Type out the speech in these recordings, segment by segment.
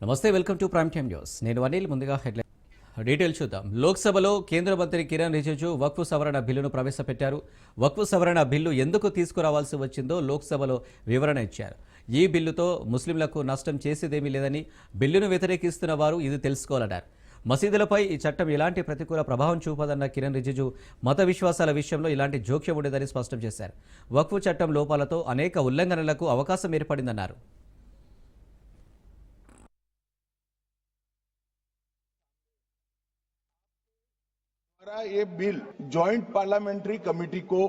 నమస్తే, welcome to prime time news. నేను అనిల్. ముందుగా హెడ్లైన్ డీటెయిల్ చూద్దాం. లోక్సభలో కేంద్ర మంత్రి కిరణ్ రిజిజు వక్ఫ్ సవరణ బిల్లును ప్రవేశపెట్టారు. వక్ఫ్ సవరణ బిల్లు ఎందుకు తీసుకురావాల్సి వచ్చిందో లోక్సభలో వివరణ ఇచ్చారు. ఈ బిల్లుతో ముస్లింలకు నష్టం చేసేదేమీ లేదని, బిల్లును వ్యతిరేకిస్తున్న వారు ఇది తెలుసుకోవాలన్నారు. మసీదులపై ఈ చట్టం ఎలాంటి ప్రతికూల ప్రభావం చూపదన్న కిరణ్ రిజిజు మత విశ్వాసాల విషయంలో ఇలాంటి జోక్యం ఉండేదని స్పష్టం చేశారు. వక్ఫ్ చట్టం లోపాలతో అనేక ఉల్లంఘనలకు అవకాశం ఏర్పడిందన్నారు. ये बिल जॉइंट पार्लियामेंट्री कमेटी को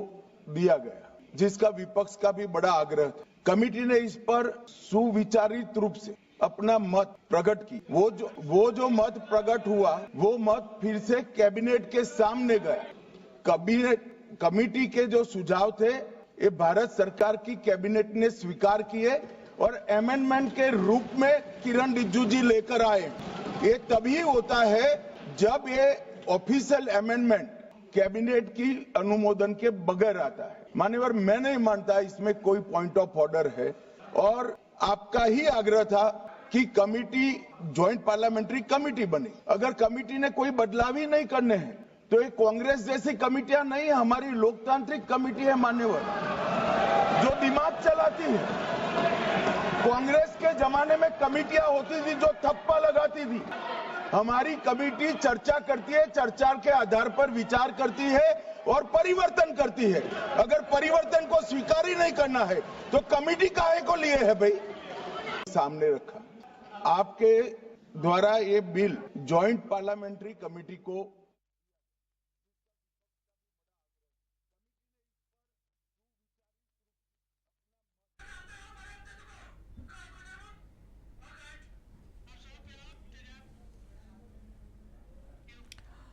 दिया गया, जिसका विपक्ष का भी बड़ा आग्रह था। कमेटी ने इस पर सुविचारित रूप से अपना मत प्रकट की। वो जो मत प्रकट हुआ, वो मत फिर से कैबिनेट के सामने गया। कमेटी के जो सुझाव थे, ये भारत सरकार की कैबिनेट ने स्वीकार किए और अमेंडमेंट के रूप में किरण रिजिजू जी लेकर आए। ये तभी होता है जब ये ऑफिशियल अमेंडमेंट कैबिनेट की अनुमोदन के बगैर आता है। मान्यवर, मैं नहीं मानता इसमें कोई पॉइंट ऑफ ऑर्डर है, और आपका ही आग्रह था कि कमेटी ज्वाइंट पार्लियामेंट्री कमेटी बने। अगर कमेटी ने कोई बदलाव ही नहीं करने हैं तो ये कांग्रेस जैसी कमेटियां नहीं, हमारी लोकतांत्रिक कमेटी है मान्यवर, जो दिमाग चलाती है। कांग्रेस के जमाने में कमेटियां होती थी जो थप्पा लगाती थी। हमारी कमेटी चर्चा करती है, चर्चा के आधार पर विचार करती है और परिवर्तन करती है। अगर परिवर्तन को स्वीकार ही नहीं करना है तो कमेटी काहे को लिए है भाई? सामने रखा आपके द्वारा ये बिल जॉइंट पार्लियामेंट्री कमेटी को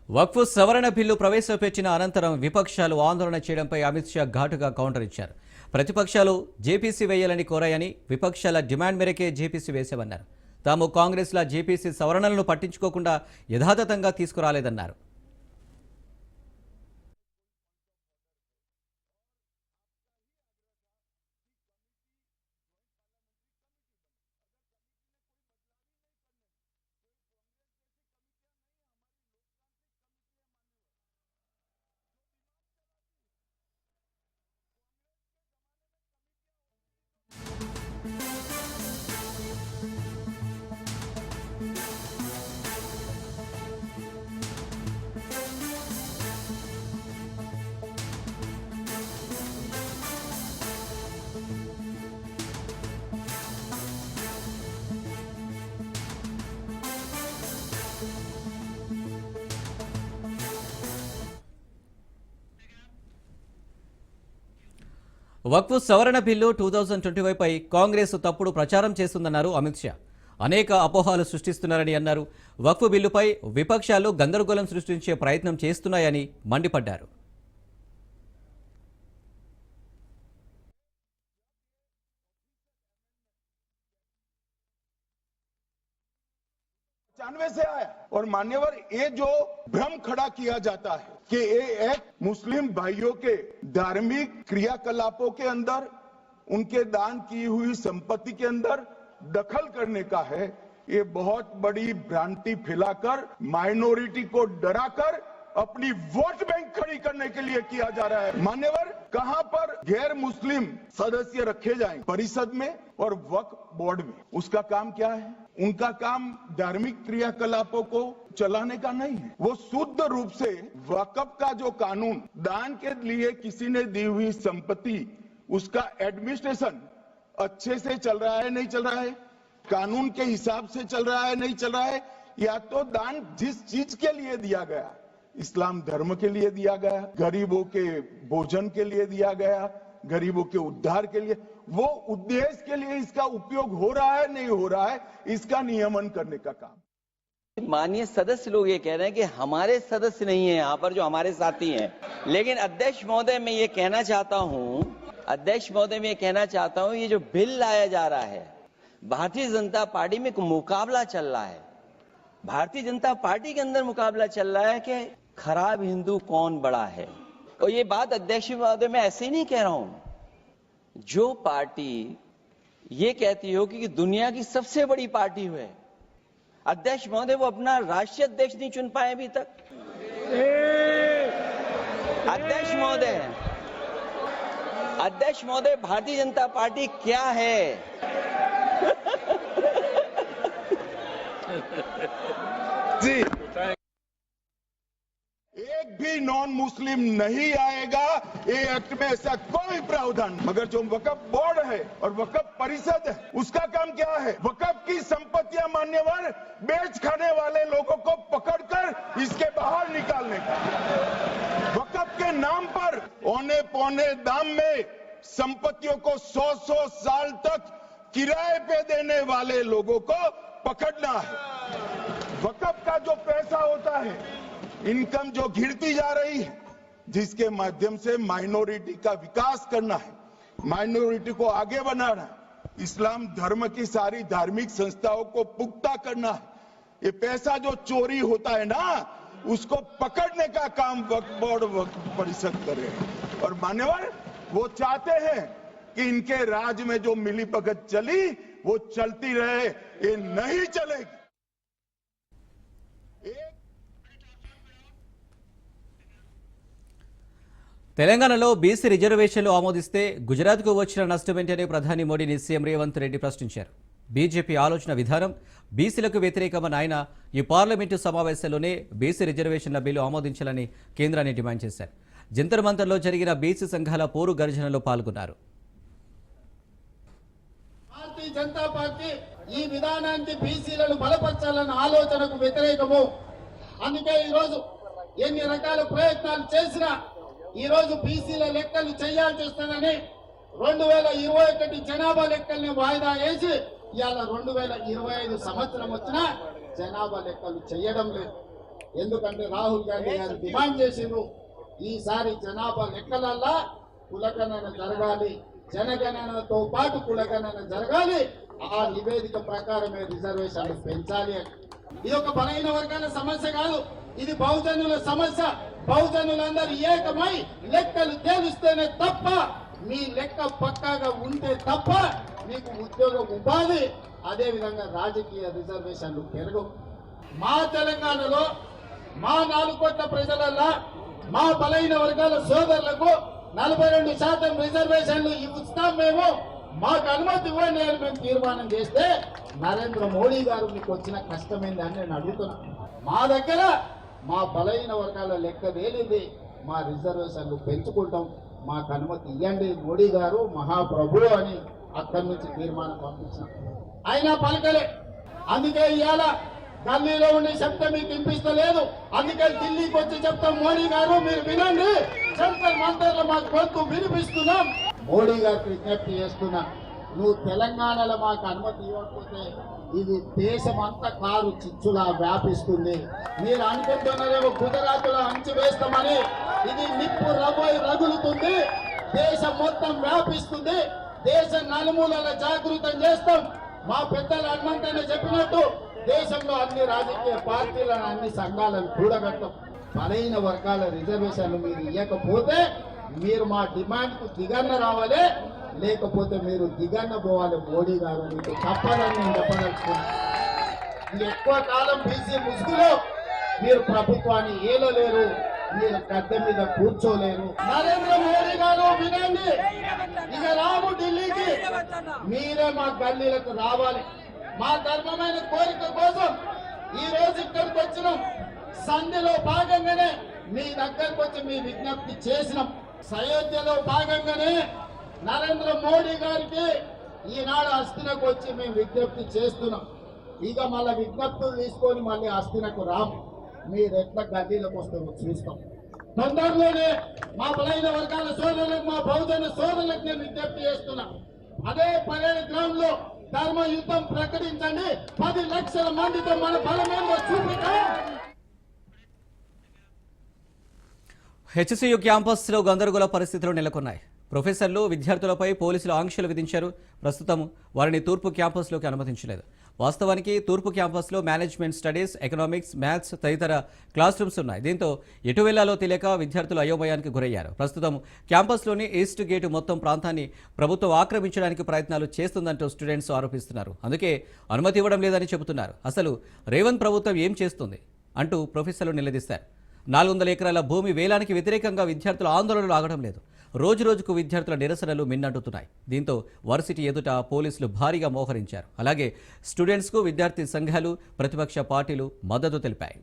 వక్ఫ్ సవరణ బిల్లు ప్రవేశపెట్టిన అనంతరం విపక్షాలు ఆందోళన చేయడంపై అమిత్ షా ఘాటుగా కౌంటర్ ఇచ్చారు. ప్రతిపక్షాలు జేపీసీ వేయాలని కోరాయని, విపక్షాల డిమాండ్ మేరకే జేపీసీ వేశామన్నారు. తాము కాంగ్రెస్ల జేపీసీ సవరణలను పట్టించుకోకుండా యథాతథంగా తీసుకురాలేదన్నారు. వక్ఫ్ సవరణ బిల్లు 2025 పై కాంగ్రెస్ తప్పుడు ప్రచారం చేస్తుందన్నారు అమిత్ షా. అనేక అపోహలు సృష్టిస్తున్నారని అన్నారు. వక్ఫ్ బిల్లుపై విపక్షాలు గందరగోళం సృష్టించే ప్రయత్నం చేస్తున్నాయని మండిపడ్డారు. से आया और मान्यवर, ये जो भ्रम खड़ा किया जाता है कि ये एक मुस्लिम भाइयों के धार्मिक क्रियाकलापों के अंदर, उनके दान की हुई संपत्ति के अंदर दखल करने का है, ये बहुत बड़ी भ्रांति फैलाकर माइनॉरिटी को डराकर अपनी वोट बैंक खड़ी करने के लिए किया जा रहा है। मान्यवर, कहां पर गैर मुस्लिम सदस्य रखे जाएं? परिषद में और वक्फ बोर्ड में। उसका काम क्या है? उनका काम धार्मिक क्रियाकलापों को चलाने का नहीं है। वो शुद्ध रूप से वक्फ का जो कानून, दान के लिए किसी ने दी हुई संपत्ति, उसका एडमिनिस्ट्रेशन अच्छे से चल रहा है नहीं चल रहा है, कानून के हिसाब से चल रहा है नहीं चल रहा है, या तो दान जिस चीज के लिए दिया गया, इस्लाम धर्म के लिए दिया गया, गरीबों के भोजन के लिए दिया गया, गरीबों के उद्धार के लिए, वो उद्देश्य के लिए इसका उपयोग हो रहा है नहीं हो रहा है, इसका नियमन करने का काम। माननीय सदस्य लोग ये कह रहे हैं कि हमारे सदस्य नहीं है यहाँ पर, जो हमारे साथी हैं। लेकिन अध्यक्ष महोदय, मैं ये कहना चाहता हूँ, ये जो बिल लाया जा रहा है, भारतीय जनता पार्टी में एक मुकाबला चल रहा है। भारतीय जनता पार्टी के अंदर मुकाबला चल रहा है कि खराब हिंदू कौन बड़ा है। और ये बात अध्यक्ष महोदय मैं ऐसे ही नहीं कह रहा हूं। जो पार्टी ये कहती हो कि दुनिया की सबसे बड़ी पार्टी है, अध्यक्ष महोदय वो अपना राष्ट्रीय अध्यक्ष नहीं चुन पाए अभी तक। अध्यक्ष महोदय भारतीय जनता पार्टी क्या है? जी, एक भी नॉन मुस्लिम नहीं आएगा ये एक्ट में, ऐसा कोई प्रावधान। मगर जो वक्फ बोर्ड है और वक्फ परिषद है उसका काम क्या है? वक्फ की संपत्तियां मान्यवर बेच खाने वाले लोगों को पकड़कर इसके बाहर निकालने का। वक्फ के नाम पर औने पौने दाम में संपत्तियों को 100 साल तक किराए पे देने वाले लोगों को पकड़ना है। वक्फ का जो पैसा होता है, इनकम जो गिरती जा रही है, जिसके माध्यम से माइनॉरिटी का विकास करना है, माइनॉरिटी को आगे बढ़ाना है, इस्लाम धर्म की सारी धार्मिक संस्थाओं को पुख्ता करना है। ये पैसा जो चोरी होता है ना, उसको पकड़ने का काम वक्फ बोर्ड वक्फ परिषद करे। और मान्यवर वो चाहते हैं कि इनके राज में जो मिली भगत चली वो चलती रहे, ये नहीं चलेगी। తెలంగాణలో బీసీ రిజర్వేషన్లు ఆమోదిస్తే గుజరాత్కు వచ్చిన నష్టమేంటని ప్రధాని మోడీని సీఎం రేవంత్ రెడ్డి ప్రశ్నించారు. బీజేపీ ఆలోచన విధానం బీసీలకు వ్యతిరేకమని ఆయన ఈ పార్లమెంటు సమావేశంలోనే బీసీ రిజర్వేషన్ల బిల్లు ఆమోదించాలని కేంద్రాన్ని డిమాండ్ చేశారు. జంతర్ మంతర్లో జరిగిన బీసీ సంఘాల పోరు గర్జనలో పాల్గొన్నారు. భారతీయ జనతా పార్టీ ఈ విధానానికి బీసీలను బలపరచాలన్న ఆలోచనకు వ్యతిరేకము. అందుకే ఈరోజు ఎన్ని రకాల ప్రయత్నాలు చేసినా ఈరోజు బీసీల లెక్కలు చేయాల్సి వస్తుందని 2021 జనాభా లెక్కల్ని వాయిదా వేసి ఇవాళ 2025 సంవత్సరం వచ్చినా జనాభా లెక్కలు చేయడం లేదు. ఎందుకంటే రాహుల్ గాంధీ గారు డిమాండ్ చేసిండ్రు, ఈసారి జనాభా లెక్కలల్లా కులగణన జరగాలి, జనగణనతో పాటు కులగణన జరగాలి, ఆ నివేదిక ప్రకారమే రిజర్వేషన్లు పెంచాలి అని. ఇది ఒక బలహీన వర్గాల సమస్య కాదు, ఇది బహుజనుల సమస్య. బహుజనులందరూ ఏకమై లెక్కలు తేలిస్తేనే తప్ప, మీ లెక్క పక్కాగా ఉంటే తప్ప మీకు ఉద్యోగ ఉపాధి, అదే విధంగా రాజకీయ రిజర్వేషన్లు పెరగవు. మా తెలంగాణలో మా 4 కోట్ల ప్రజలల్లా మా బలహీన వర్గాల సోదరులకు 42% రిజర్వేషన్లు ఇస్తాం మేము, మాకు అనుమతి ఇవ్వండి అని మేము తీర్మానం చేస్తే నరేంద్ర మోడీ గారు మీకు వచ్చిన కష్టమైందని నేను అడుగుతున్నాను. మా దగ్గర మా బలహీన వర్గాల లెక్క తేలింది, మా రిజర్వేషన్లు పెంచుకుంటాం, మాకు అనుమతి ఇవ్వండి మోడీ గారు మహాప్రభు అని అక్కడి నుంచి తీర్మానం పంపించాం. అయినా పలకలే. అందుకే ఇవాళ ఢిల్లీలో ఉండే శబ్దం మీకు వినిపిస్తలేదు. అందుకే ఢిల్లీకి వచ్చి చెప్తాం, మోడీ గారు మీరు వినండి, జంతర్ మంతర్లో మాకు గొంతు వినిపిస్తున్నాం. మోడీ గారికి విజ్ఞప్తి చేస్తున్నా, నువ్వు తెలంగాణలో మాకు అనుమతి ఇవ్వకపోతే ఇది దేశమంతా కారు చిచ్చులా వ్యాపిస్తుంది. మీరు అనుకుంటున్నారేమో గుజరాత్లో అంచు వేస్తామని, ఇది నిప్పు రగులుతుంది, దేశం మొత్తం వ్యాపిస్తుంది, దేశం నలుమూలల జాగృతం చేస్తాం. మా పెద్దలు హనుమంతనే చెప్పినట్టు దేశంలో అన్ని రాజకీయ పార్టీలను అన్ని సంఘాలను కూడగట్టం. బలహీన వర్గాల రిజర్వేషన్లు మీరు ఇవ్వకపోతే మీరు మా డిమాండ్ కు దిగన్న రావాలి, లేకపోతే మీరు దిగన్న పోవాలి. మోడీ గారు మీకు తప్పదని నేను చెప్పదలుచుకున్నాను. ఎక్కువ కాలం బీసీ ముసుగులో మీరు ప్రభుత్వాన్ని ఏలలేరు, మీరు గద్దె మీద కూర్చోలేరు. నరేంద్ర మోడీ గారు వినండి, ఇక రాము ఢిల్లీకి, మీరే మా గల్లీలకు రావాలి. మా ధర్మమైన కోరిక కోసం ఈ రోజు ఇక్కడికి వచ్చినాం. సంధిలో భాగంగానే మీ దగ్గరకు వచ్చి మీ విజ్ఞప్తి చేసినాం. అయోధ్యలో భాగంగానే నరేంద్ర మోడీ గారికి ఈనాడు హస్తినకు వచ్చి మేము విజ్ఞప్తి చేస్తున్నాం. ఇక మళ్ళీ విజ్ఞప్తులు తీసుకొని మళ్ళీ హస్తినకు రాము. మీరు ఎట్లా గడ్డీలకు వస్తారో చూస్తాం. తొందరలోనే మా బలహీన వర్గాల సోదరులకు, మా బహుజన సోదరులకు నేను విజ్ఞప్తి చేస్తున్నా, అదే పరేడ్ గ్రౌండ్ లో ధర్మ యుద్ధం ప్రకటించండి. 10 లక్షల మందితో మన బలమేమో చూపిద్దాం. హెచ్సియు క్యాంపస్లో గందరగోళ పరిస్థితులు నెలకొన్నాయి. ప్రొఫెసర్లు, విద్యార్థులపై పోలీసులు ఆంక్షలు విధించారు. ప్రస్తుతం వారిని తూర్పు క్యాంపస్లోకి అనుమతించలేదు. వాస్తవానికి తూర్పు క్యాంపస్లో మేనేజ్మెంట్ స్టడీస్, ఎకనామిక్స్, మ్యాథ్స్ తదితర క్లాస్ రూమ్స్ ఉన్నాయి. దీంతో ఎటు వెళ్లాలో తెలియక విద్యార్థులు అయోమయానికి గురయ్యారు. ప్రస్తుతం క్యాంపస్లోని ఈస్ట్ గేటు మొత్తం ప్రాంతాన్ని ప్రభుత్వం ఆక్రమించడానికి ప్రయత్నాలు చేస్తుందంటూ స్టూడెంట్స్ ఆరోపిస్తున్నారు. అందుకే అనుమతి ఇవ్వడం లేదని చెబుతున్నారు. అసలు రేవంత్ ప్రభుత్వం ఏం చేస్తుంది అంటూ ప్రొఫెసర్లు నిలదీశారు. 400 ఎకరాల భూమి వేలానికి వ్యతిరేకంగా విద్యార్థుల ఆందోళనలు ఆగడం లేదు. రోజురోజుకు విద్యార్థుల నిరసనలు మిన్నంటుతున్నాయి. దీంతో వర్సిటీ ఎదుట పోలీసులు భారీగా మోహరించారు. అలాగే స్టూడెంట్స్కు విద్యార్థి సంఘాలు, ప్రతిపక్ష పార్టీలు మద్దతు తెలిపాయి.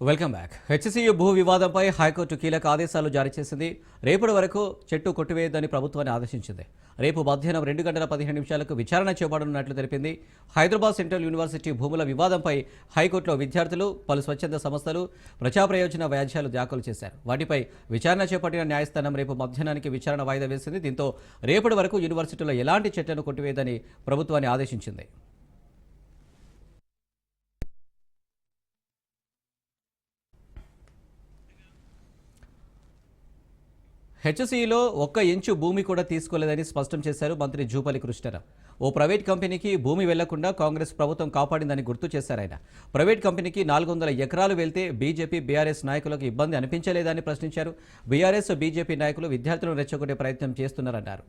Welcome back. హెచ్సియు భూ వివాదంపై హైకోర్టు కీలక ఆదేశాలు జారీ చేసింది. రేపటి వరకు చెట్టు కొట్టివేయొద్దని ప్రభుత్వాన్ని ఆదేశించింది. రేపు మధ్యాహ్నం 2 గంటల 15 నిమిషాలకు విచారణ చేపడనున్నట్లు తెలిపింది. హైదరాబాద్ సెంట్రల్ యూనివర్సిటీ భూముల వివాదంపై హైకోర్టులో విద్యార్థులు, పలు స్వచ్ఛంద సంస్థలు ప్రజాప్రయోజన వ్యాజ్యాలు దాఖలు చేశారు. వాటిపై విచారణ చేపట్టిన న్యాయస్థానం రేపు మధ్యాహ్నానికి విచారణ వాయిదా వేసింది. దీంతో రేపటి వరకు యూనివర్సిటీలో ఎలాంటి చెట్లను కొట్టివేయదని ప్రభుత్వాన్ని ఆదేశించింది. హెచ్సిఈలో 1 ఇంచు భూమి కూడా తీసుకోలేదని స్పష్టం చేశారు మంత్రి జూపల్లి కృష్ణారావు. ఓ ప్రైవేట్ కంపెనీకి భూమి వెళ్లకుండా కాంగ్రెస్ ప్రభుత్వం కాపాడిందని గుర్తు చేశారు ఆయన. ప్రైవేట్ కంపెనీకి 400 ఎకరాలు వెళ్తే బీజేపీ, బీఆర్ఎస్ నాయకులకు ఇబ్బంది అనిపించలేదని ప్రశ్నించారు. బీఆర్ఎస్, బీజేపీ నాయకులు విద్యార్థులను రెచ్చగొట్టే ప్రయత్నం చేస్తున్నారన్నారు.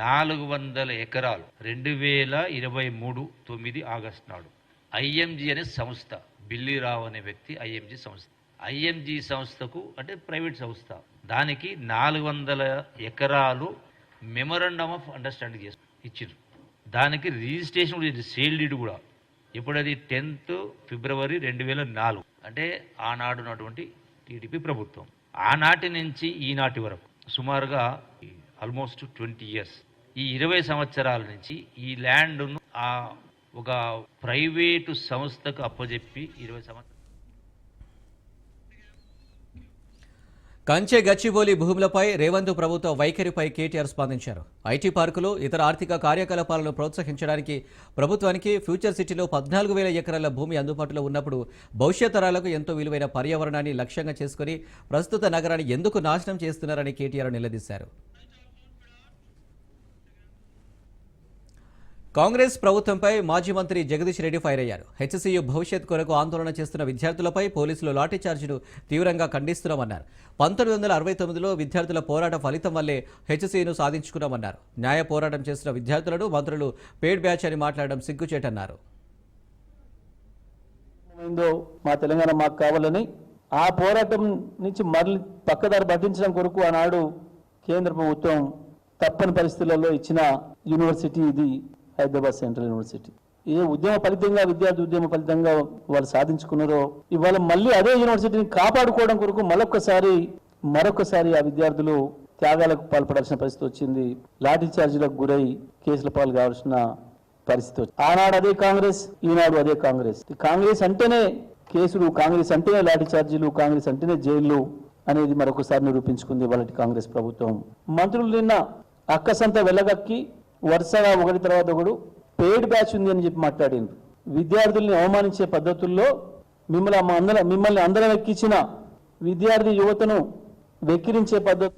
400 ఎకరాలు 2023 9 ఆగస్టు నాడు ఐఎంజీ అనే సంస్థ, బిల్లీరావు అనే వ్యక్తి ఐఎంజీ సంస్థ, ఐఎంజీ సంస్థకు అంటే ప్రైవేట్ సంస్థ, దానికి 400 ఎకరాలు మెమరాండమ్ ఆఫ్ అండర్స్టాండింగ్ ఇచ్చారు. దానికి రిజిస్ట్రేషన్ కూడా చేసి సేల్ డీడ్ కూడా. ఇప్పుడు అది 10th ఫిబ్రవరి 2004, అంటే ఆనాడు ఉన్నటువంటి టీడీపీ ప్రభుత్వం. ఆనాటి నుంచి ఈనాటి వరకు సుమారుగా ఆల్మోస్ట్ 20 years, ఈ 20 సంవత్సరాల నుంచి ఈ ల్యాండ్ను ఒక ప్రైవేటు సంస్థకు అప్పజెప్పి 20 సంవత్సరాలు. కంచె గచ్చిబౌలి భూములపై రేవంత్ ప్రభుత్వ వైఖరిపై కేటీఆర్ స్పందించారు. ఐటీ పార్కులు, ఇతర ఆర్థిక కార్యకలాపాలను ప్రోత్సహించడానికి ప్రభుత్వానికి ఫ్యూచర్ సిటీలో 14,000 ఎకరాల భూమి అందుబాటులో ఉన్నప్పుడు భవిష్యత్ తరాలకు ఎంతో విలువైన పర్యావరణాన్ని లక్ష్యంగా చేసుకుని ప్రస్తుత నగరాన్ని ఎందుకు నాశనం చేస్తున్నారని కేటీఆర్ నిలదీశారు. కాంగ్రెస్ ప్రభుత్వంపై మాజీ మంత్రి జగదీష్ రెడ్డి ఫైర్ అయ్యారు. హెచ్సియు భవిష్యత్ కొరకు ఆందోళన చేస్తున్న విద్యార్థులపై పోలీసులు లాఠీచార్జీను తీవ్రంగా ఖండిస్తున్నామన్నారు. 1969లో విద్యార్థుల పోరాట ఫలితం వల్లే హెచ్సియును సాధించుకున్నామన్నారు. న్యాయ పోరాటం చేస్తున్న విద్యార్థులను మంత్రులు పేడ్ బ్యాచ్ అని మాట్లాడడం సిగ్గుచేటన్నారు. మా తెలంగాణ మాకు కావాలని ఆ పోరాటం నుంచి మరలి పక్కదారి పట్టించడం కొరకు ఆనాడు కేంద్ర ప్రభుత్వం తప్పని పరిస్థితులలో ఇచ్చిన యూనివర్సిటీ ఇది హైదరాబాద్ సెంట్రల్ యూనివర్సిటీ. ఏ ఉద్యమ ఫలితంగా, విద్యార్థి ఉద్యమ ఫలితంగా వాళ్ళు సాధించుకున్నారో ఇవాళ మళ్ళీ అదే యూనివర్సిటీని కాపాడుకోవడం కొరకు మరొకసారి ఆ విద్యార్థులు త్యాగాలకు పాల్పడాల్సిన పరిస్థితి వచ్చింది. లాఠీ చార్జీలకు గురై కేసుల పాలు కావాల్సిన పరిస్థితి వచ్చింది. ఆనాడు అదే కాంగ్రెస్, ఈనాడు అదే కాంగ్రెస్. కాంగ్రెస్ అంటేనే కేసులు, కాంగ్రెస్ అంటేనే లాఠీ చార్జీలు, కాంగ్రెస్ అంటేనే జైళ్లు అనేది మరొకసారి నిరూపించుకుంది వాళ్ళ కాంగ్రెస్ ప్రభుత్వం. మంత్రులు నిన్న అక్కసంతా వెళ్ళగక్కి వరుసగా ఒకటి తర్వాత ఒకడు పేడ్ బ్యాచ్ ఉంది అని చెప్పి మాట్లాడిండ్రు. విద్యార్థుల్ని అవమానించే పద్ధతుల్లో మిమ్మల్ని అందరం ఎక్కించిన విద్యార్థి యువతను వెక్కిరించే పద్ధతి.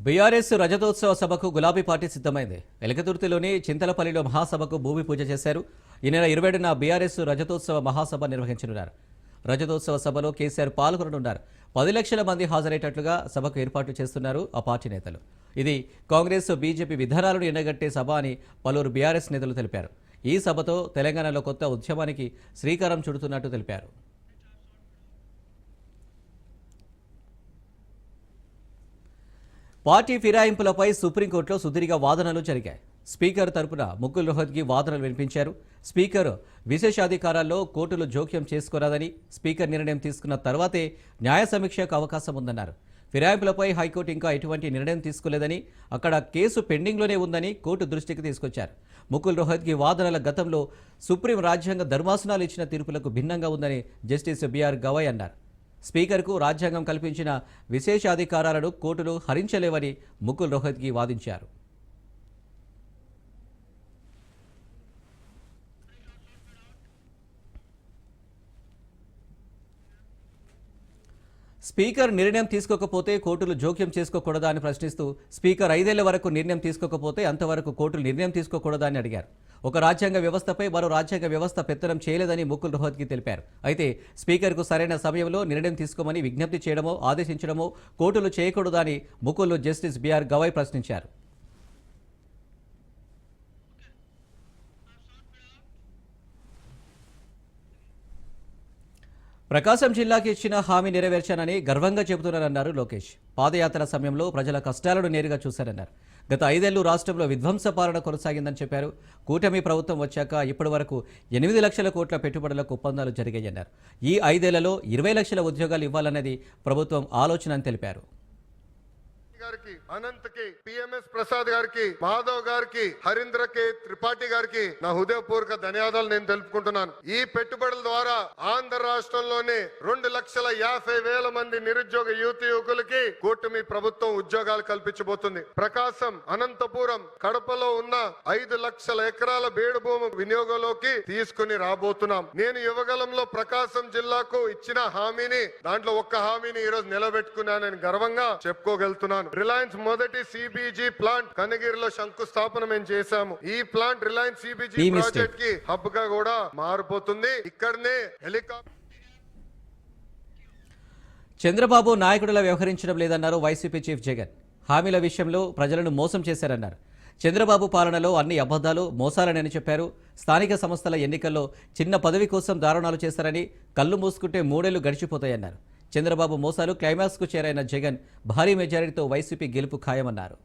బీఆర్ఎస్ రజతోత్సవ సభకు గులాబీ పార్టీ సిద్ధమైంది. ఎలకతుర్తిలోని చింతలపల్లిలో మహాసభకు భూమి పూజ చేశారు. ఈ నెల 27న బీఆర్ఎస్ రజతోత్సవ మహాసభ నిర్వహించనున్నారు. రజతోత్సవ సభలో కేసీఆర్ పాల్గొననున్నారు. 10 లక్షల మంది హాజరయ్యేటట్లుగా సభకు ఏర్పాట్లు చేస్తున్నారు ఆ పార్టీ నేతలు. ఇది కాంగ్రెస్, బీజేపీ విధానాలను ఎండగట్టే సభ అని పలువురు బీఆర్ఎస్ నేతలు తెలిపారు. ఈ సభతో తెలంగాణలో కొత్త ఉద్యమానికి శ్రీకారం చుడుతున్నట్టు తెలిపారు. పార్టీ ఫిరాయింపులపై సుప్రీంకోర్టులో సుదీర్ఘ వాదనలు జరిగాయి. స్పీకర్ తరపున ముకుల్ రోహత్గి వాదనలు వినిపించారు. స్పీకర్ విశేషాధికారాల్లో కోర్టులు జోక్యం చేసుకోరాదని, స్పీకర్ నిర్ణయం తీసుకున్న తర్వాతే న్యాయ సమీక్షకు అవకాశం ఉందన్నారు. ఫిరాయింపులపై హైకోర్టు ఇంకా ఎటువంటి నిర్ణయం తీసుకోలేదని, అక్కడ కేసు పెండింగ్లోనే ఉందని కోర్టు దృష్టికి తీసుకొచ్చారు. ముకుల్ రోహత్గి వాదనల గతంలో సుప్రీం రాజ్యాంగ ధర్మాసనాలు ఇచ్చిన తీర్పులకు భిన్నంగా ఉందని జస్టిస్ బిఆర్ గవాయ్ అన్నారు. స్పీకర్కు రాజ్యాంగం కల్పించిన విశేషాధికారాలను కోర్టులు హరించలేవని ముకుల్ రోహత్గి వాదించారు. స్పీకర్ నిర్ణయం తీసుకోకపోతే కోర్టులు జోక్యం చేసుకోకూడదా అని ప్రశ్నిస్తూ స్పీకర్ 5 ఏళ్ల వరకు నిర్ణయం తీసుకోకపోతే అంతవరకు కోర్టులు నిర్ణయం తీసుకోకూడదా అని అడిగారు. ఒక రాజ్యాంగ వ్యవస్థపై మరో రాజ్యాంగ వ్యవస్థ పెత్తనం చేయలేదని ముకుల్ రోహత్గి తెలిపారు. అయితే స్పీకర్కు సరైన సమయంలో నిర్ణయం తీసుకోమని విజ్ఞప్తి చేయడమో ఆదేశించడమో కోర్టులు చేయకూడదా అని ముకుల్ను జస్టిస్ బిఆర్ గవాయ్ ప్రశ్నించారు. ప్రకాశం జిల్లాకి ఇచ్చిన హామీ నెరవేర్చానని గర్వంగా చెబుతున్నారన్నారు లోకేష్. పాదయాత్ర సమయంలో ప్రజల కష్టాలను నేరుగా చూశారన్నారు. గత 5 ఏళ్లు రాష్ట్రంలో విధ్వంస పాలన కొనసాగిందని చెప్పారు. కూటమి ప్రభుత్వం వచ్చాక ఇప్పటి వరకు 8 లక్షల కోట్ల పెట్టుబడులకు ఒప్పందాలు జరిగాయన్నారు. ఈ 5 ఏళ్లలో 20 లక్షల ఉద్యోగాలు ఇవ్వాలన్నది ప్రభుత్వం ఆలోచన అని తెలిపారు. గారికి, అనంత్కి, పిఎంఎస్ ప్రసాద్ గారికి, మాధవ్ గారికి, హరీంద్ర కే త్రిపాఠి గారికి నా హృదయపూర్వక ధన్యవాదాలు నేను తెలుపుకుంటున్నాను. ఈ పెట్టుబడుల ద్వారా ఆంధ్ర రాష్ట్రంలోనే 2,50,000 మంది నిరుద్యోగ యువకులకి కూటమి ప్రభుత్వం ఉద్యోగాలు కల్పించబోతుంది. ప్రకాశం, అనంతపురం, కడపలో ఉన్న 5 లక్షల ఎకరాల బేడు భూమి వినియోగంలోకి తీసుకుని రాబోతున్నాం. నేను యువగలంలో ప్రకాశం జిల్లాకు ఇచ్చిన హామీని, దాంట్లో ఒక్క హామీని ఈ రోజు నిలబెట్టుకున్నానని గర్వంగా చెప్పుకోగలుగుతున్నాను. రిలయన్స్ మొదటి సిబిజీ ప్లాంట్ కనగిరిలో శంకుస్థాపన మేము చేశాము. ఈ ప్లాంట్ రిలయన్స్ సిబిజీ ప్రాజెక్ట్ కి హబ్ గా కూడా మారిపోతుంది. ఇక్కడనే హెలికాప్టర్. చంద్రబాబు నాయకుడిలా వ్యవహరించడం లేదన్నారు వైసీపీ చీఫ్ జగన్. హామీల విషయంలో ప్రజలను మోసం చేశారన్నారు. చంద్రబాబు పాలనలో అన్ని అబద్ధాలు, మోసాలనని చెప్పారు. స్థానిక సంస్థల ఎన్నికల్లో చిన్న పదవి కోసం దారుణాలు చేశారని, కళ్ళు మూసుకుంటే 3 ఏళ్లు గడిచిపోతాయన్నారు. చంద్రబాబు మోసాలు క్లైమాక్స్కు చేరైన జగన్ భారీ మెజారిటీతో వైసీపీ గెలుపు ఖాయమన్నారు.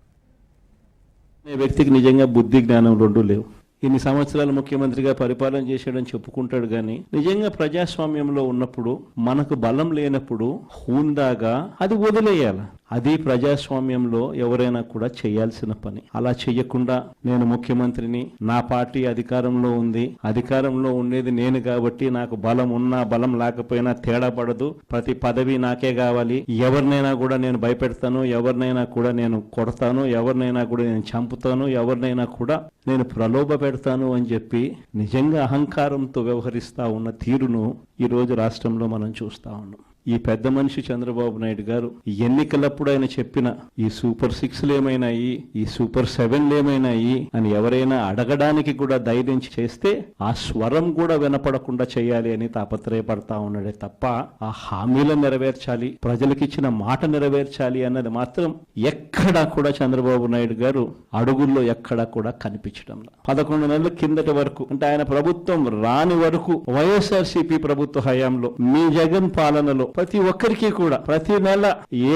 వ్యక్తికి నిజంగా బుద్ధి జ్ఞానం రెండు లేవు. ఇన్ని సంవత్సరాలు ముఖ్యమంత్రిగా పరిపాలన చేశాడని చెప్పుకుంటాడు కానీ నిజంగా ప్రజాస్వామ్యంలో ఉన్నప్పుడు మనకు బలం లేనప్పుడు హుందాగా అది వదిలేయాలి. అది ప్రజాస్వామ్యంలో ఎవరైనా కూడా చేయాల్సిన పని. అలా చెయ్యకుండా నేను ముఖ్యమంత్రిని, నా పార్టీ అధికారంలో ఉంది, అధికారంలో ఉండేది నేను కాబట్టి నాకు బలం ఉన్నా బలం లేకపోయినా తేడా పడదు, ప్రతి పదవి నాకే కావాలి, ఎవరినైనా కూడా నేను భయపెడతాను, ఎవరినైనా కూడా నేను కొడతాను, ఎవరినైనా కూడా నేను చంపుతాను, ఎవరినైనా కూడా నేను ప్రలోభ పెడతాను అని చెప్పి నిజంగా అహంకారంతో వ్యవహరిస్తా ఉన్న తీరును ఈరోజు రాష్ట్రంలో మనం చూస్తా ఉన్నాం. ఈ పెద్ద మనిషి చంద్రబాబు నాయుడు గారు ఎన్నికలప్పుడు ఆయన చెప్పిన ఈ సూపర్ 6లు ఏమైనాయి, ఈ సూపర్ 7లు ఏమైనాయి అని ఎవరైనా అడగడానికి కూడా ధైర్యం చేస్తే ఆ స్వరం కూడా వినపడకుండా చేయాలి అని తాపత్రయపడతా ఉన్నాడే తప్ప ఆ హామీలను నెరవేర్చాలి, ప్రజలకు ఇచ్చిన మాట నెరవేర్చాలి అన్నది మాత్రం ఎక్కడా కూడా చంద్రబాబు నాయుడు గారు అడుగుల్లో ఎక్కడా కూడా కనిపించడం. 11 నెలల కిందటి వరకు అంటే ఆయన ప్రభుత్వం రాని వరకు వైఎస్ఆర్సీపీ ప్రభుత్వ హయాంలో మీ జగన్ పాలనలో ప్రతి ఒక్కరికి కూడా ప్రతి నెల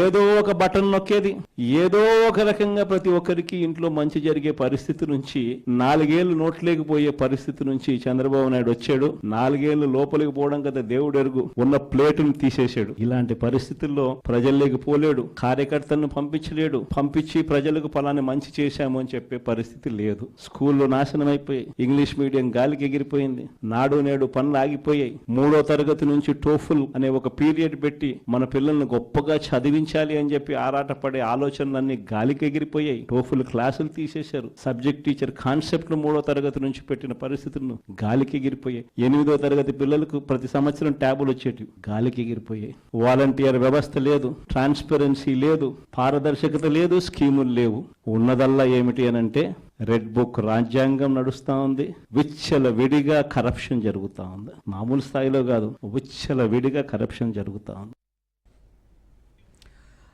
ఏదో ఒక బటన్ నొక్కేది, ఏదో ఒక రకంగా ప్రతి ఒక్కరికి ఇంట్లో మంచి జరిగే పరిస్థితి నుంచి 4 ఏళ్లు నోట్లేకపోయే పరిస్థితి నుంచి చంద్రబాబు నాయుడు వచ్చాడు. 4 ఏళ్లు లోపలికి పోవడం కదా దేవుడు ఎరుగు, ఉన్న ప్లేటును తీసేశాడు. ఇలాంటి పరిస్థితుల్లో ప్రజల్లోకి పోలేడు, కార్యకర్తలను పంపించలేడు, పంపించి ప్రజలకు ఫలాన్ని మంచి చేశాము అని చెప్పే పరిస్థితి లేదు. స్కూల్లో నాశనం అయిపోయాయి, ఇంగ్లీష్ మీడియం గాలికి ఎగిరిపోయింది, నాడు నేడు పనులు ఆగిపోయాయి. 3వ తరగతి నుంచి టోఫుల్ అనే ఒక పీరియడ్ పెట్టి మన పిల్లల్ని గొప్పగా చదివించాలి అని చెప్పి ఆరాటపడే ఆలోచనలన్నీ గాలికి ఎగిరిపోయాయి. టోఫుల్ క్లాసులు తీసేశారు. సబ్జెక్ట్ టీచర్ కాన్సెప్ట్ 3వ తరగతి నుంచి పెట్టిన పరిస్థితులను గాలికి ఎగిరిపోయాయి. 8వ తరగతి పిల్లలకు ప్రతి సంవత్సరం ట్యాబులు వచ్చేటివి గాలికి ఎగిరిపోయాయి. వాలంటీర్ వ్యవస్థ లేదు, ట్రాన్స్పరెన్సీ లేదు, పారదర్శకత లేదు, స్కీములు లేవు. ఉన్నదల్లా ఏమిటి అనంటే రెడ్ బుక్ రాజ్యాంగం నడుస్తూ ఉంది, విచ్చల విడిగా కరప్షన్ జరుగుతూ ఉంది. మామూలు స్థాయిలో కాదు, విచ్చల విడిగా కరప్షన్ జరుగుతూ ఉంది.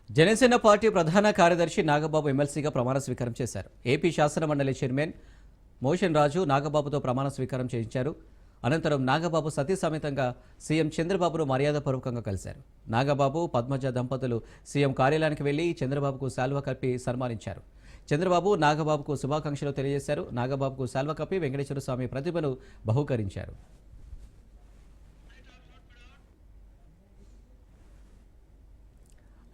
జనసేన పార్టీ ప్రధాన కార్యదర్శి నాగబాబు ఎమ్మెల్సీగా ప్రమాణ స్వీకారం చేశారు. ఏపీ శాసనమండలి చైర్మన్ మోషన్ రాజు నాగబాబుతో ప్రమాణ స్వీకారం చేయించారు. అనంతరం నాగబాబు సతీ సమేతంగా సీఎం చంద్రబాబును మర్యాదపూర్వకంగా కలిశారు. నాగబాబు, పద్మజ దంపతులు సీఎం కార్యాలయానికి వెళ్లి చంద్రబాబుకు శాల్వా కప్పి సన్మానించారు. చంద్రబాబు నాగబాబుకు శుభాకాంక్షలు తెలియజేశారు. నాగబాబుకు శాల్వా కప్పి వెంకటేశ్వర స్వామి ప్రతిభను బహూకరించారు.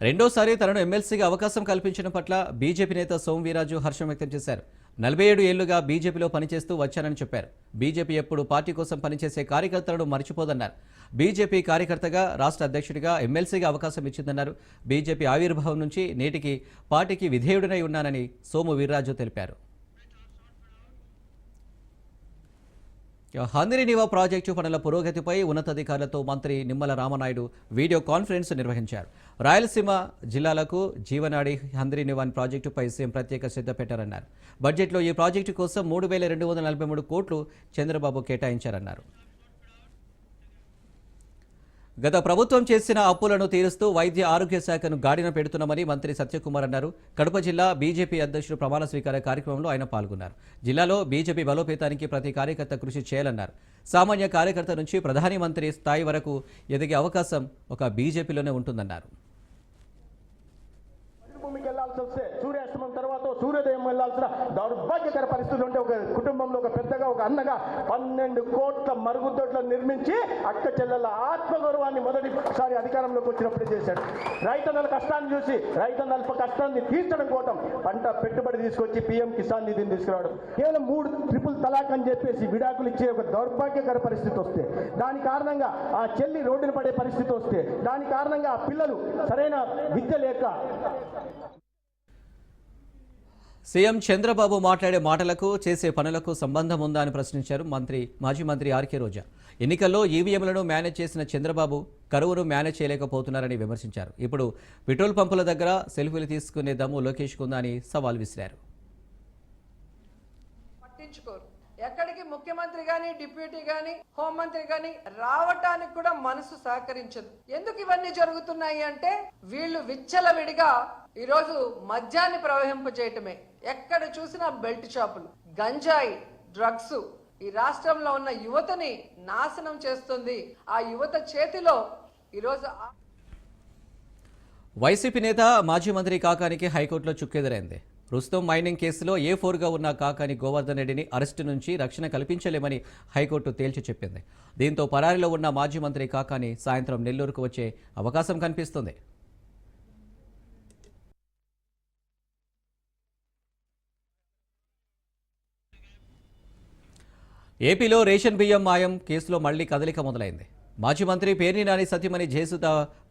రెండోసారి తనను ఎమ్మెల్సీగా అవకాశం కల్పించడం పట్ల బీజేపీ నేత సోము వీర్రాజు హర్షం వ్యక్తం చేశారు. 47 ఏళ్లుగా బీజేపీలో పనిచేస్తూ వచ్చానని చెప్పారు. బీజేపీ ఎప్పుడు పార్టీ కోసం పనిచేసే కార్యకర్తలను మర్చిపోదన్నారు. బీజేపీ కార్యకర్తగా, రాష్ట్ర అధ్యక్షుడిగా, ఎమ్మెల్సీగా అవకాశం ఇచ్చిందన్నారు. బీజేపీ ఆవిర్భావం నుంచి నేటికి పార్టీకి విధేయుడినై ఉన్నానని సోము వీర్రాజు తెలిపారు. హంద్రీనీవా ప్రాజెక్టు పనుల పురోగతిపై ఉన్నతాధికారులతో మంత్రి నిమ్మల రామనాయుడు వీడియో కాన్ఫరెన్స్ నిర్వహించారు. రాయలసీమ జిల్లాలకు జీవనాడి హంద్రీనీవా ప్రాజెక్టుపై సీఎం ప్రత్యేక శ్రద్ధ పెట్టారన్నారు. బడ్జెట్లో ఈ ప్రాజెక్టు కోసం 3,243 కోట్లు చంద్రబాబు కేటాయించారన్నారు. గత ప్రభుత్వం చేసిన అప్పులను తీరుస్తూ వైద్య ఆరోగ్య శాఖను గాడిన పెడుతున్నామని మంత్రి సత్యకుమార్ అన్నారు. కడప జిల్లా బీజేపీ అధ్యక్షుడు ప్రమాణ స్వీకార కార్యక్రమంలో ఆయన పాల్గొన్నారు. జిల్లాలో బీజేపీ బలోపేతానికి ప్రతి కార్యకర్త కృషి చేయాలన్నారు. సామాన్య కార్యకర్త నుంచి ప్రధాని మంత్రి స్థాయి వరకు ఎదిగే అవకాశం ఒక బీజేపీలోనే ఉంటుందన్నారు. భూమికి వెళ్లాల్సి వస్తే సూర్యాస్తమం తర్వాత సూర్యోదయం వెళ్లాల్సిన దౌర్భాగ్యకర పరిస్థితులు ఉంటే ఒక కుటుంబంలో ఒక పెద్దగా ఒక అన్నగా 12 కోట్ల మరుగుదొడ్లను నిర్మించి అక్క చెల్లెల ఆత్మగౌరవాన్ని మొదటిసారి అధికారంలోకి వచ్చినప్పుడు చేశాడు. రైతన్నల కష్టాన్ని చూసి రైతన్నల కష్టాన్ని తీర్చడం కోసం పంట పెట్టుబడి తీసుకొచ్చి పీఎం కిసాన్ నిధిని తీసుకురావడం. కేవలం 3 ట్రిపుల్ తలాక్ అని చెప్పేసి విడాకులు ఇచ్చే ఒక దౌర్భాగ్యకర పరిస్థితి వస్తే, దాని కారణంగా ఆ చెల్లి రోడ్డున పడే పరిస్థితి వస్తే, దాని కారణంగా ఆ పిల్లలు సరైన విద్య లేక. సీఎం చంద్రబాబు మాట్లాడే మాటలకు చేసే పనులకు సంబంధం ఉందా అని ప్రశ్నించారు మాజీ మంత్రి ఆర్కే రోజా. ఎన్నికల్లో ఈవీఎంలను మేనేజ్ చేసిన చంద్రబాబు కరువును మేనేజ్ చేయలేకపోతున్నారని విమర్శించారు. ఇప్పుడు పెట్రోల్ పంపుల దగ్గర సెల్ఫీలు తీసుకునే దమ్ము లోకేష్కు ఉందా అని సవాల్ విసిరారు. పట్టించుకోరు. ఎక్కడికి ముఖ్యమంత్రి గాని, డిప్యూటీ గాని, హోంమంత్రి గాని రావటానికి కూడా మనసు సహకరించదు. ఎందుకు ఇవన్నీ జరుగుతున్నాయి అంటే వీళ్ళు విచ్చలవిడిగా ఈరోజు మద్యాన్ని ప్రవహింపజేయటమే. ఎక్కడ చూసినా బెల్ట్ షాపులు, గంజాయి, డ్రగ్స్ ఈ రాష్ట్రంలో ఉన్న యువతని నాశనం చేస్తుంది. ఆ యువత చేతిలో ఈరోజు వైసీపీ నేత మాజీ మంత్రి కాకానికి హైకోర్టులో చుక్కెదురైంది. రుస్తం మైనింగ్ కేసులో A4గా ఉన్న కాకాని గోవర్ధన్ రెడ్డిని అరెస్టు నుంచి రక్షణ కల్పించలేమని హైకోర్టు తేల్చి చెప్పింది. దీంతో పరారీలో ఉన్న మాజీ మంత్రి కాకాని సాయంత్రం నెల్లూరుకు వచ్చే అవకాశం కనిపిస్తుంది. ఏపీలో రేషన్ బియ్యం మాయం కేసులో మళ్లీ కదలిక మొదలైంది. మాజీ మంత్రి పేర్ని నాని సతీమణి జయసుధ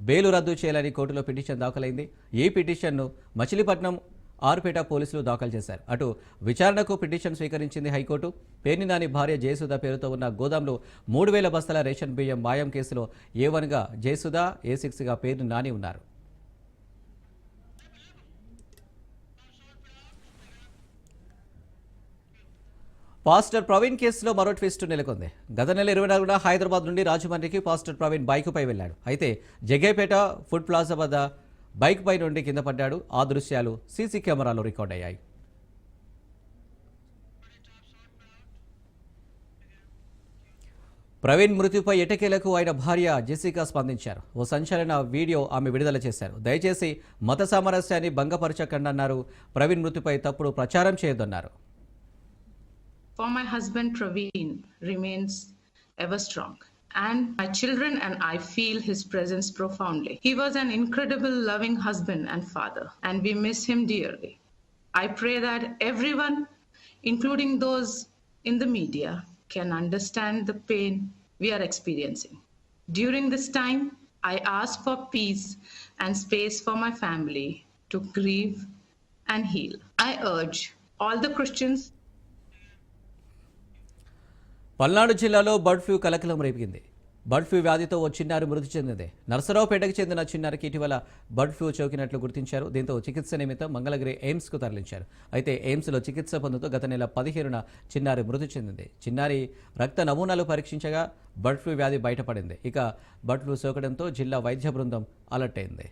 బెయిలు రద్దు చేయాలని కోర్టులో పిటిషన్ దాఖలైంది. ఈ పిటిషన్ను మచిలీపట్నం ఆరుపేట పోలీసులు దాఖలు చేశారు. అటు విచారణకు పిటిషన్ స్వీకరించింది హైకోర్టు. పేర్ని నాని భార్య జయసుధ పేరుతో ఉన్న గోదాంలో 3,000 బస్తాల రేషన్ బియ్యం మాయం కేసులో A1గా జయసుధ, A6గా పేర్ని నాని ఉన్నారు. పాస్టర్ ప్రవీణ్ కేసులో మరో ట్విస్ట్ నెలకొంది. గత నెల 24న హైదరాబాద్ నుండి రాజమండ్రికి పాస్టర్ ప్రవీణ్ బైకుపై వెళ్లాడు. అయితే జగ్గైపేట ఫుడ్ ప్లాజా వద్ద బైక్ పై నుండి కింద పడ్డాడు. ఆ దృశ్యాలు సీసీ కెమెరాలో రికార్డ్ అయ్యాయి. ప్రవీణ్ మృతిపై ఎటకేలకు ఆయన భార్య జెసికా స్పందించారు. ఓ సంచలన వీడియో ఆమె విడుదల చేశారు. దయచేసి మత సామరస్యాన్ని భంగపరచకండి అన్నారు. ప్రవీణ్ మృతిపై తప్పుడు ప్రచారం చేయొద్దన్నారు. For my husband Praveen remains ever strong, and my children and I feel his presence profoundly. He was an incredible loving husband and father, and we miss him dearly. I pray that everyone, including those in the media, can understand the pain we are experiencing. During this time, I ask for peace and space for my family to grieve and heal. I urge all the Christians. Palnadu జిల్లాలో bird flu కలకలం రేపింది. Bird flu వ్యాధితో ఓ చిన్నారి మృతి చెందింది. నర్సరావుపేటకు చెందిన చిన్నారికి ఇటీవల బర్డ్ ఫ్లూ సోకినట్లు గుర్తించారు. దీంతో చికిత్స నిమిత్తం మంగళగిరి ఎయిమ్స్కు తరలించారు. అయితే ఎయిమ్స్లో చికిత్స పొందుతూ గత నెల 15న చిన్నారి మృతి చెందింది. చిన్నారి రక్త నమూనాలు పరీక్షించగా బర్డ్ ఫ్లూ వ్యాధి బయటపడింది. ఇక బర్డ్ ఫ్లూ సోకడంతో జిల్లా వైద్య బృందం అలర్ట్ అయింది.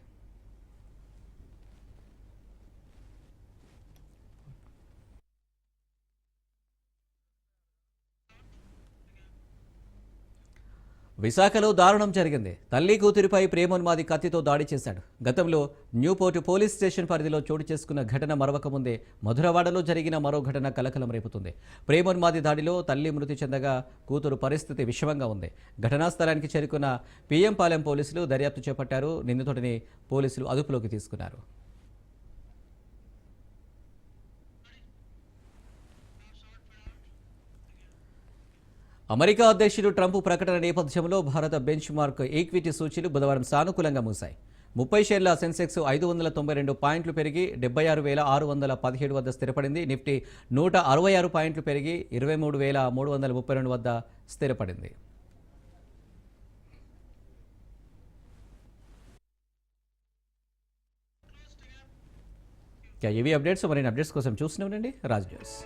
విశాఖలో దారుణం జరిగింది. తల్లి కూతురిపై ప్రేమోన్మాది కత్తితో దాడి చేశాడు. గతంలో న్యూపోర్ట్ పోలీస్ స్టేషన్ పరిధిలో చోటు చేసుకున్న ఘటన మరవక ముందే మధురవాడలో జరిగిన మరో ఘటన కలకలం రేపుతుంది. ప్రేమోన్మాది దాడిలో తల్లి మృతి చెందగా కూతురు పరిస్థితి విషమంగా ఉంది. ఘటనా స్థలానికి చేరుకున్న పిఎంపాలెం పోలీసులు దర్యాప్తు చేపట్టారు. నిందితుడిని పోలీసులు అదుపులోకి తీసుకున్నారు. అమెరికా అధ్యక్షుడు ట్రంప్ ప్రకటన నేపథ్యంలో భారత బెంచ్ మార్క్ ఈక్విటీ సూచీలు బుధవారం సానుకూలంగా మూశాయి. 30 షేర్ల సెన్సెక్స్ 592 పాయింట్లు పెరిగి 76,617 వద్ద స్థిరపడింది. నిఫ్టీ 166 పాయింట్లు పెరిగి 23,332 వద్ద స్థిరపడింది. ఇవి అప్డేట్స్. మరిన్ని అప్డేట్స్ కోసం చూస్తూనే ఉండండి రాజ్ న్యూస్.